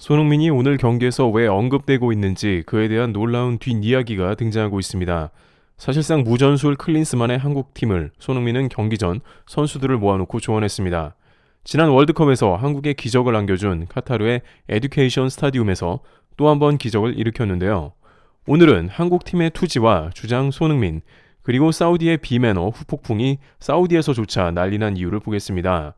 손흥민이 오늘 경기에서 왜 언급되고 있는지 그에 대한 놀라운 뒷이야기가 등장하고 있습니다. 사실상 무전술 클린스만의 한국팀을 손흥민은 경기 전 선수들을 모아놓고 조언했습니다. 지난 월드컵에서 한국에 기적을 안겨준 카타르의 에듀케이션 스타디움에서 또 한 번 기적을 일으켰는데요. 오늘은 한국팀의 투지와 주장 손흥민, 그리고 사우디의 비매너 후폭풍이 사우디에서조차 난리난 이유를 보겠습니다.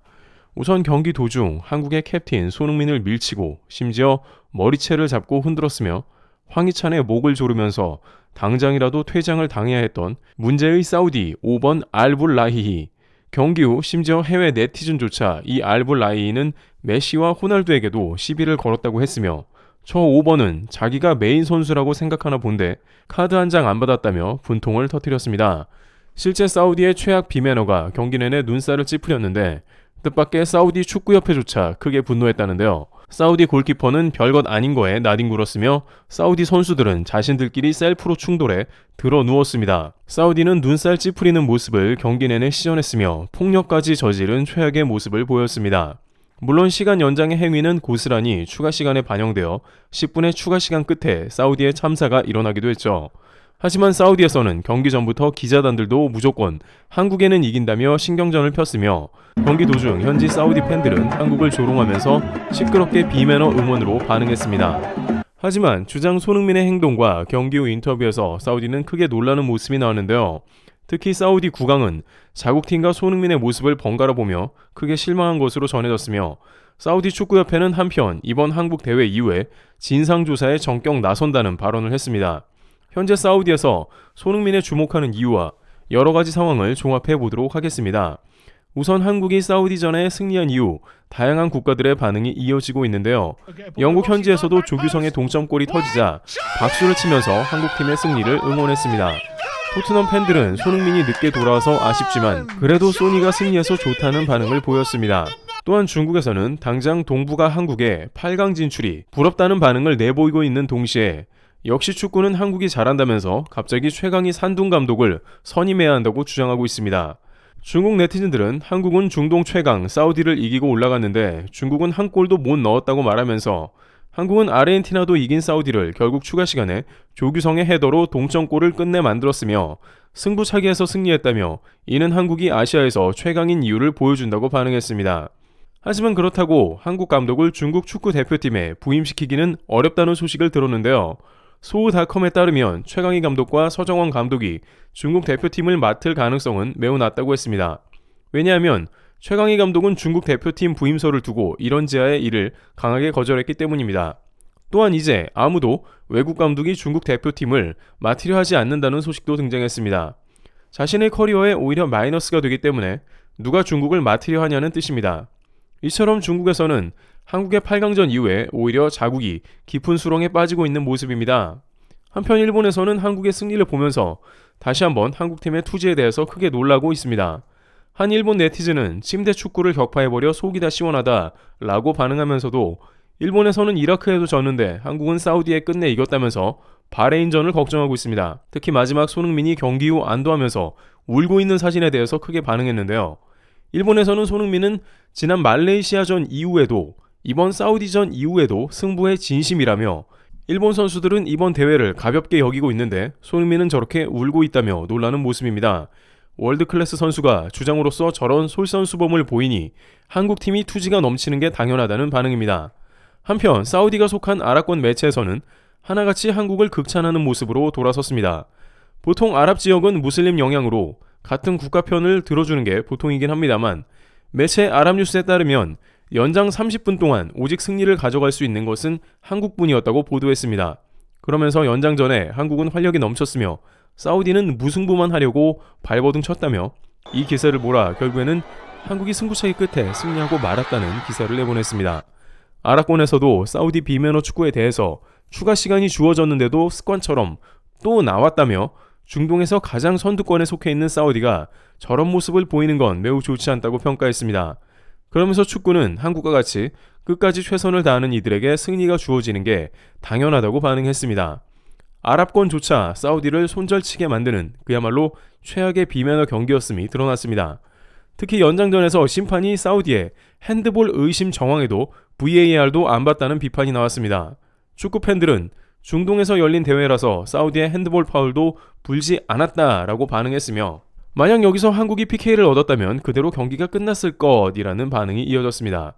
우선 경기 도중 한국의 캡틴 손흥민을 밀치고 심지어 머리채를 잡고 흔들었으며 황희찬의 목을 조르면서 당장이라도 퇴장을 당해야 했던 문제의 사우디 5번 알불라히히. 경기 후 심지어 해외 네티즌조차 이 알불라히히는 메시와 호날두에게도 시비를 걸었다고 했으며 저 5번은 자기가 메인 선수라고 생각하나 본데 카드 한 장 안 받았다며 분통을 터뜨렸습니다. 실제 사우디의 최악 비매너가 경기 내내 눈살을 찌푸렸는데 뜻밖의 사우디 축구협회조차 크게 분노했다는데요. 사우디 골키퍼는 별것 아닌 거에 나뒹굴었으며 사우디 선수들은 자신들끼리 셀프로 충돌해 들어 누웠습니다. 사우디는 눈살 찌푸리는 모습을 경기 내내 시전했으며 폭력까지 저지른 최악의 모습을 보였습니다. 물론 시간 연장의 행위는 고스란히 추가 시간에 반영되어 10분의 추가 시간 끝에 사우디의 참사가 일어나기도 했죠. 하지만 사우디에서는 경기 전부터 기자단들도 무조건 한국에는 이긴다며 신경전을 폈으며 경기 도중 현지 사우디 팬들은 한국을 조롱하면서 시끄럽게 비매너 응원으로 반응했습니다. 하지만 주장 손흥민의 행동과 경기 후 인터뷰에서 사우디는 크게 놀라는 모습이 나왔는데요. 특히 사우디 국왕은 자국팀과 손흥민의 모습을 번갈아 보며 크게 실망한 것으로 전해졌으며 사우디 축구협회는 한편 이번 한국 대회 이후에 진상조사에 전격 나선다는 발언을 했습니다. 현재 사우디에서 손흥민에 주목하는 이유와 여러 가지 상황을 종합해 보도록 하겠습니다. 우선 한국이 사우디전에 승리한 이후 다양한 국가들의 반응이 이어지고 있는데요. 영국 현지에서도 조규성의 동점골이 터지자 박수를 치면서 한국팀의 승리를 응원했습니다. 토트넘 팬들은 손흥민이 늦게 돌아와서 아쉽지만 그래도 소니가 승리해서 좋다는 반응을 보였습니다. 또한 중국에서는 당장 동북아 한국의 8강 진출이 부럽다는 반응을 내보이고 있는 동시에 역시 축구는 한국이 잘한다면서 갑자기 최강희 산둥 감독을 선임해야 한다고 주장하고 있습니다. 중국 네티즌들은 한국은 중동 최강 사우디를 이기고 올라갔는데 중국은 한 골도 못 넣었다고 말하면서 한국은 아르헨티나도 이긴 사우디를 결국 추가 시간에 조규성의 헤더로 동점골을 끝내 만들었으며 승부차기에서 승리했다며 이는 한국이 아시아에서 최강인 이유를 보여준다고 반응했습니다. 하지만 그렇다고 한국 감독을 중국 축구 대표팀에 부임시키기는 어렵다는 소식을 들었는데요. 소우닷컴에 따르면 최강희 감독과 서정원 감독이 중국 대표팀을 맡을 가능성은 매우 낮다고 했습니다. 왜냐하면 최강희 감독은 중국 대표팀 부임서를 두고 이런 제안의 일을 강하게 거절했기 때문입니다. 또한 이제 아무도 외국 감독이 중국 대표팀을 맡으려 하지 않는다는 소식도 등장했습니다. 자신의 커리어에 오히려 마이너스가 되기 때문에 누가 중국을 맡으려 하냐는 뜻입니다. 이처럼 중국에서는 한국의 8강전 이후에 오히려 자국이 깊은 수렁에 빠지고 있는 모습입니다. 한편 일본에서는 한국의 승리를 보면서 다시 한번 한국팀의 투지에 대해서 크게 놀라고 있습니다. 한 일본 네티즌은 침대 축구를 격파해버려 속이 다 시원하다 라고 반응하면서도 일본에서는 이라크에도 졌는데 한국은 사우디에 끝내 이겼다면서 바레인전을 걱정하고 있습니다. 특히 마지막 손흥민이 경기 후 안도하면서 울고 있는 사진에 대해서 크게 반응했는데요. 일본에서는 손흥민은 지난 말레이시아전 이후에도 이번 사우디전 이후에도 승부에 진심이라며 일본 선수들은 이번 대회를 가볍게 여기고 있는데 손흥민은 저렇게 울고 있다며 놀라는 모습입니다. 월드클래스 선수가 주장으로서 저런 솔선수범을 보이니 한국팀이 투지가 넘치는 게 당연하다는 반응입니다. 한편 사우디가 속한 아랍권 매체에서는 하나같이 한국을 극찬하는 모습으로 돌아섰습니다. 보통 아랍 지역은 무슬림 영향으로 같은 국가 편을 들어주는 게 보통이긴 합니다만 매체 아랍뉴스에 따르면 연장 30분 동안 오직 승리를 가져갈 수 있는 것은 한국뿐이었다고 보도했습니다. 그러면서 연장 전에 한국은 활력이 넘쳤으며 사우디는 무승부만 하려고 발버둥 쳤다며 이 기세를 몰아 결국에는 한국이 승부차기 끝에 승리하고 말았다는 기사를 내보냈습니다. 아랍권에서도 사우디 비매너 축구에 대해서 추가 시간이 주어졌는데도 습관처럼 또 나왔다며 중동에서 가장 선두권에 속해 있는 사우디가 저런 모습을 보이는 건 매우 좋지 않다고 평가했습니다. 그러면서 축구는 한국과 같이 끝까지 최선을 다하는 이들에게 승리가 주어지는 게 당연하다고 반응했습니다. 아랍권조차 사우디를 손절치게 만드는 그야말로 최악의 비매너 경기였음이 드러났습니다. 특히 연장전에서 심판이 사우디의 핸드볼 의심 정황에도 VAR도 안 봤다는 비판이 나왔습니다. 축구 팬들은 중동에서 열린 대회라서 사우디의 핸드볼 파울도 불지 않았다라고 반응했으며, 만약 여기서 한국이 PK를 얻었다면 그대로 경기가 끝났을 것이라는 반응이 이어졌습니다.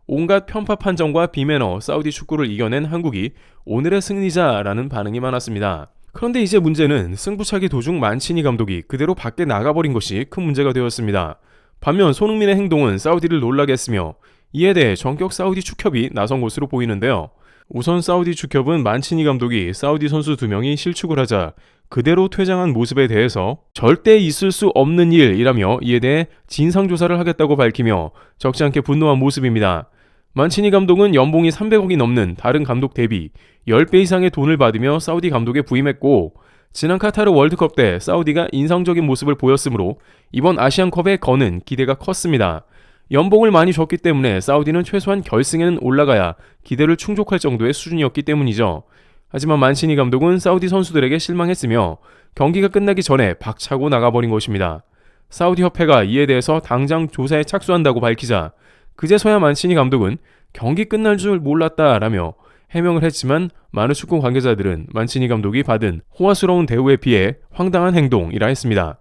온갖 편파 판정과 비매너 사우디 축구를 이겨낸 한국이 오늘의 승리자라는 반응이 많았습니다. 그런데 이제 문제는 승부차기 도중 만치니 감독이 그대로 밖에 나가버린 것이 큰 문제가 되었습니다. 반면 손흥민의 행동은 사우디를 놀라게 했으며, 이에 대해 전격 사우디 축협이 나선 것으로 보이는데요. 우선 사우디 축협은 만치니 감독이 사우디 선수 2명이 실축을 하자 그대로 퇴장한 모습에 대해서 절대 있을 수 없는 일이라며 이에 대해 진상조사를 하겠다고 밝히며 적지 않게 분노한 모습입니다. 만치니 감독은 연봉이 300억이 넘는 다른 감독 대비 10배 이상의 돈을 받으며 사우디 감독에 부임했고, 지난 카타르 월드컵 때 사우디가 인상적인 모습을 보였으므로 이번 아시안컵에 거는 기대가 컸습니다. 연봉을 많이 줬기 때문에 사우디는 최소한 결승에는 올라가야 기대를 충족할 정도의 수준이었기 때문이죠. 하지만 만치니 감독은 사우디 선수들에게 실망했으며 경기가 끝나기 전에 박차고 나가버린 것입니다. 사우디 협회가 이에 대해서 당장 조사에 착수한다고 밝히자 그제서야 만치니 감독은 경기 끝날 줄 몰랐다라며 해명을 했지만, 많은 축구 관계자들은 만치니 감독이 받은 호화스러운 대우에 비해 황당한 행동이라 했습니다.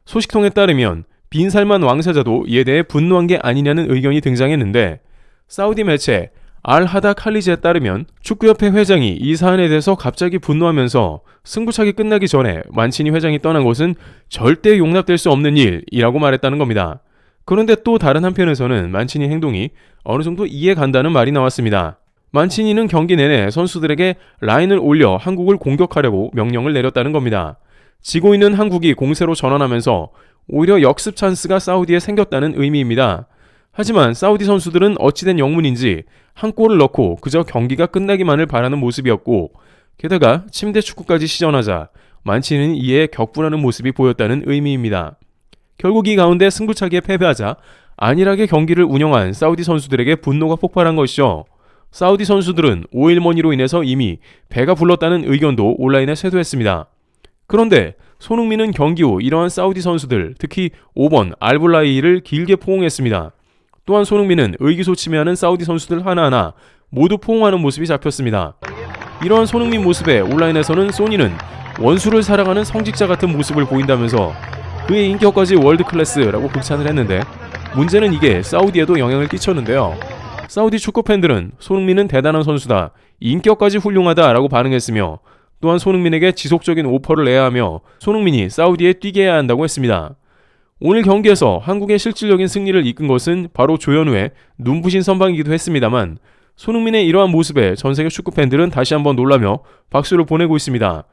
소식통에 따르면 빈살만 왕세자도 이에 대해 분노한 게 아니냐는 의견이 등장했는데, 사우디 매체 알하다 칼리지에 따르면 축구협회 회장이 이 사안에 대해서 갑자기 분노하면서 승부차기 끝나기 전에 만치니 회장이 떠난 것은 절대 용납될 수 없는 일이라고 말했다는 겁니다. 그런데 또 다른 한편에서는 만치니 행동이 어느 정도 이해 간다는 말이 나왔습니다. 만치니는 경기 내내 선수들에게 라인을 올려 한국을 공격하려고 명령을 내렸다는 겁니다. 지고 있는 한국이 공세로 전환하면서 오히려 역습 찬스가 사우디에 생겼다는 의미입니다. 하지만 사우디 선수들은 어찌된 영문인지 한 골을 넣고 그저 경기가 끝나기만을 바라는 모습이었고, 게다가 침대 축구까지 시전하자 만치니는 이에 격분하는 모습이 보였다는 의미입니다. 결국 이 가운데 승부차기에 패배하자 안일하게 경기를 운영한 사우디 선수들에게 분노가 폭발한 것이죠. 사우디 선수들은 오일머니로 인해서 이미 배가 불렀다는 의견도 온라인에 쇄도했습니다. 그런데 손흥민은 경기 후 이러한 사우디 선수들, 특히 5번 알블라이를 길게 포옹했습니다. 또한 손흥민은 의기소침해하는 사우디 선수들 하나하나 모두 포옹하는 모습이 잡혔습니다. 이러한 손흥민 모습에 온라인에서는 소니는 원수를 사랑하는 성직자 같은 모습을 보인다면서 그의 인격까지 월드클래스라고 극찬을 했는데, 문제는 이게 사우디에도 영향을 끼쳤는데요. 사우디 축구 팬들은 손흥민은 대단한 선수다, 인격까지 훌륭하다 라고 반응했으며, 또한 손흥민에게 지속적인 오퍼를 내야 하며 손흥민이 사우디에 뛰게 해야 한다고 했습니다. 오늘 경기에서 한국의 실질적인 승리를 이끈 것은 바로 조현우의 눈부신 선방이기도 했습니다만, 손흥민의 이러한 모습에 전세계 축구 팬들은 다시 한번 놀라며 박수를 보내고 있습니다.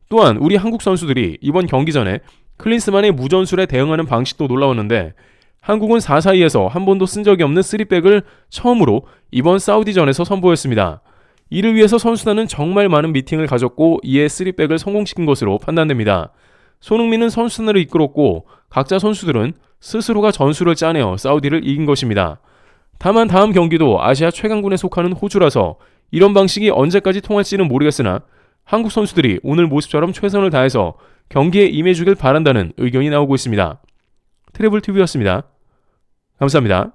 또한 우리 한국 선수들이 이번 경기 전에 클린스만의 무전술에 대응하는 방식도 놀라웠는데, 한국은 4-4-2에서 한 번도 쓴 적이 없는 3백을 처음으로 이번 사우디전에서 선보였습니다. 이를 위해서 선수단은 정말 많은 미팅을 가졌고 이에 3백을 성공시킨 것으로 판단됩니다. 손흥민은 선수단을 이끌었고 각자 선수들은 스스로가 전술을 짜내어 사우디를 이긴 것입니다. 다만 다음 경기도 아시아 최강군에 속하는 호주라서 이런 방식이 언제까지 통할지는 모르겠으나, 한국 선수들이 오늘 모습처럼 최선을 다해서 경기에 임해주길 바란다는 의견이 나오고 있습니다. 트래블TV였습니다. 감사합니다.